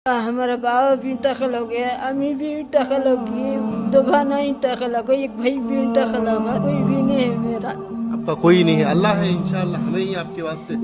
हमारा बाबा भी इंतकाल हो गया, अम्मी भी इंतकाल हो गई, 2 बहनें इंतकाल हो गई, एक भाई भी इंतकाल हो गया, कोई भी नहीं है मेरा। आपका कोई नहीं है, अल्लाह है, इंशाअल्लाह हमें ही आपके वास्ते।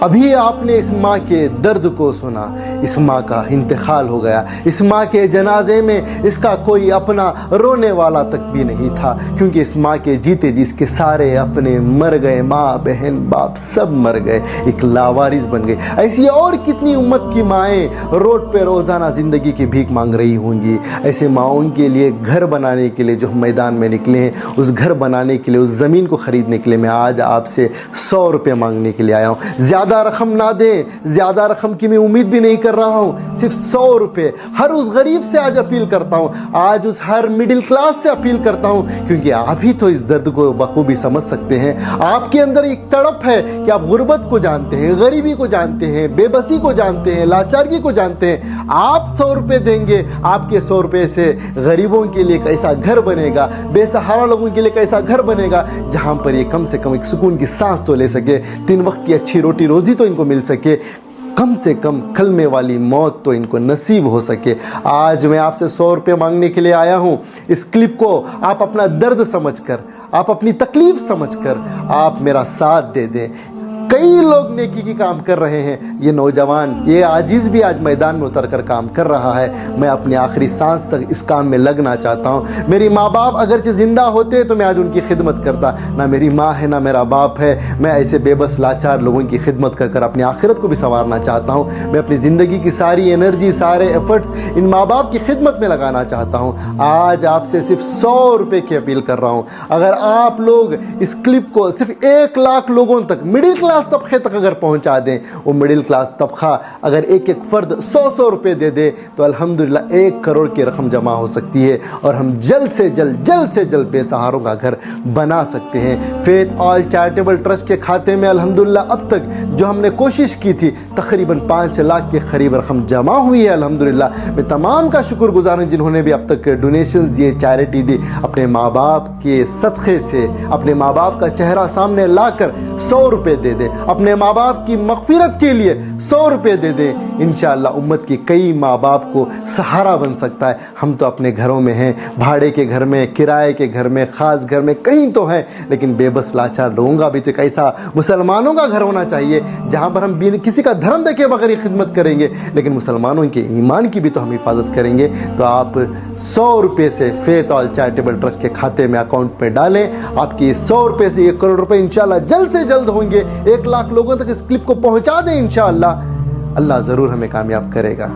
अभी आपने इस माँ के दर्द को सुना। इस माँ का इंतकाल हो गया। इस माँ के जनाजे में इसका कोई अपना रोने वाला तक भी नहीं था, क्योंकि इस माँ के जीते जी इसके सारे अपने मर गए। माँ बहन बाप सब मर गए, एक लावारिस बन गई। ऐसी और कितनी उम्मत की माएँ रोड पे रोज़ाना ज़िंदगी की भीख मांग रही होंगी। ऐसे माँओं के लिए घर बनाने के लिए जो हम मैदान में निकले हैं, उस घर बनाने के लिए, उस ज़मीन को ख़रीदने के लिए मैं आज आपसे 100 रुपये मांगने के लिए आया हूँ। ज़्यादा रकम ना दें, ज़्यादा रकम की मैं उम्मीद भी नहीं कर रहा हूँ, सिर्फ 100 रुपये। हर उस गरीब से आज अपील करता हूँ, आज उस हर मिडिल क्लास से अपील करता हूँ, क्योंकि आप ही तो इस दर्द को बखूबी समझ सकते हैं। आपके अंदर एक तड़प है कि आप गुर्बत को जानते हैं, गरीबी को जानते हैं, बेबसी को जानते हैं, लाचारगी को जानते हैं। आप 100 रुपये देंगे, आपके 100 रुपये से गरीबों के लिए कैसा घर बनेगा, बेसहारा लोगों के लिए कैसा घर बनेगा, जहाँ पर ये कम से कम एक सुकून की सांस तो ले सके, 3 वक्त की अच्छी रोटी रोजी तो इनको मिल सके, कम से कम कलमे वाली मौत तो इनको नसीब हो सके। आज मैं आपसे 100 रुपये मांगने के लिए आया हूँ। इस क्लिप को आप अपना दर्द समझकर, आप अपनी तकलीफ समझकर आप मेरा साथ दे दें। कई लोग नेकी की काम कर रहे हैं, ये नौजवान, ये आजीज़ भी आज मैदान में उतर कर काम कर रहा है। मैं अपनी आखिरी सांस तक इस काम में लगना चाहता हूँ। मेरी माँ बाप अगरचे ज़िंदा होते तो मैं आज उनकी खिदमत करता, ना मेरी माँ है ना मेरा बाप है। मैं ऐसे बेबस लाचार लोगों की खिदमत कर कर अपनी आखिरत को भी संवारना चाहता हूँ। मैं अपनी ज़िंदगी की सारी एनर्जी, सारे एफर्ट्स इन माँ बाप की खिदमत में लगाना चाहता हूँ। आज आपसे सिर्फ 100 रुपये की अपील कर रहा हूँ। अगर आप लोग इस क्लिप को सिर्फ 1 लाख लोगों तक, मिडिल क्लास तबके तक अगर पहुंचा दें, वो मिडिल क्लास तबका अगर एक एक फर्द 100 रुपये दे दे, तो अल्हम्दुलिल्लाह 1 करोड़ की रकम जमा हो सकती है और हम जल्द से जल्द बेसहारों का घर बना सकते हैं। फेथ ऑल चैरिटेबल ट्रस्ट के खाते में अल्हम्दुलिल्लाह अब तक जो हमने कोशिश की थी, तकरीबन 5 लाख के करीब रकम जमा हुई है। अल्हम्दुलिल्लाह मैं तमाम का शुक्रगुजार हूँ जिन्होंने भी अब तक डोनेशंस दिए, चैरिटी दी। अपने माँ बाप के सदक़े से, अपने माँ बाप का चेहरा सामने लाकर 100 रुपये दे दें। अपने माँ बाप की मग़फ़िरत के लिए 100 रुपये दे दें। इंशाअल्लाह उम्मत की कई माँ बाप को सहारा बन सकता है। हम तो अपने घरों में हैं, भाड़े के घर में, किराए के घर में, ख़ास घर में, कहीं तो हैं, लेकिन बेबस लाचार लोगों का भी तो एक ऐसा मुसलमानों का घर होना चाहिए जहाँ पर हम किसी का धर्म देखे बगैर ही खिदमत करेंगे, लेकिन मुसलमानों के ईमान की भी तो हम हिफाजत करेंगे। तो आप 100 रुपये से फेथ ऑल चैरिटेबल ट्रस्ट के खाते में, अकाउंट में डालें। आपकी 100 रुपये से 1 करोड़ रुपये इंशाअल्लाह जल्द से जल्द होंगे। 1 लाख लोगों तक इस क्लिप को पहुंचा दें, इंशाअल्लाह अल्लाह ज़रूर हमें कामयाब करेगा।